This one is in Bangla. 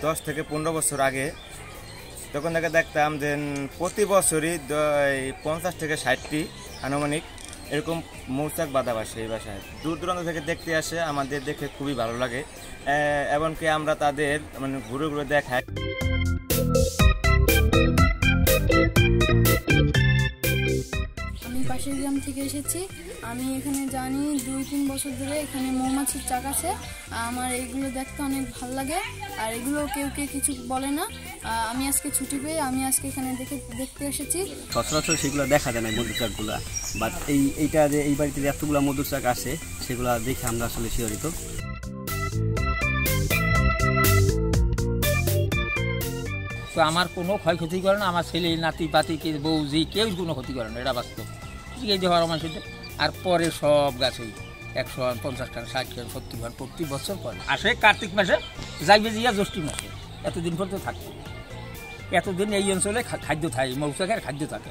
দশ থেকে 15 বছর আগে তখন থেকে দেখতাম যে প্রতি বছরই 50 থেকে 60টি আনুমানিক এরকম মৌচাক বাঁধা বাসে এই বাসায় দূর দূরান্ত থেকে দেখতে আসে। আমাদের দেখে খুবই ভালো লাগে, এমনকি আমরা তাদের মানে ঘুরে ঘুরে দেখাই। আমি পাশের গ্রাম থেকে এসেছি। আমি এখানে জানি 2-3 বছর ধরে এখানে মৌমাছির চাক আছে। আমার এগুলো দেখতে অনেক ভালো লাগে, আর এগুলো কেউ কিছু বলে না। আমি আজকে ছুটি পেয়ে আমি আজকে এখানে দেখতে এসেছি। সচরাচর সেগুলো দেখা যায় না মধুর চাকগুলা, বাট এইটা যে এই বাড়িতে এতগুলো মধুর চাক আছে সেগুলো দেখে আমরা আসলে শিহরিত। তো আমার কোনো ক্ষয়ক্ষতি করে না, আমার ছেলে নাতি পাতি কে বউজি কেউ কোনো ক্ষতি করে না, এটা বাস্তব। এই যে হওয়ার মানুষের আর পরে সব গাছ ওই 150 টাকা 60 টাকা 70 টাকা প্রতি বছর পরে আসে। কার্তিক মাসে যাইবে জিয়া জ্যৈষ্ঠ মাসে এতদিন পর্যন্ত থাকবে। এতদিন এই অঞ্চলে খাদ্য থাকে, মৌচাকের খাদ্য থাকে।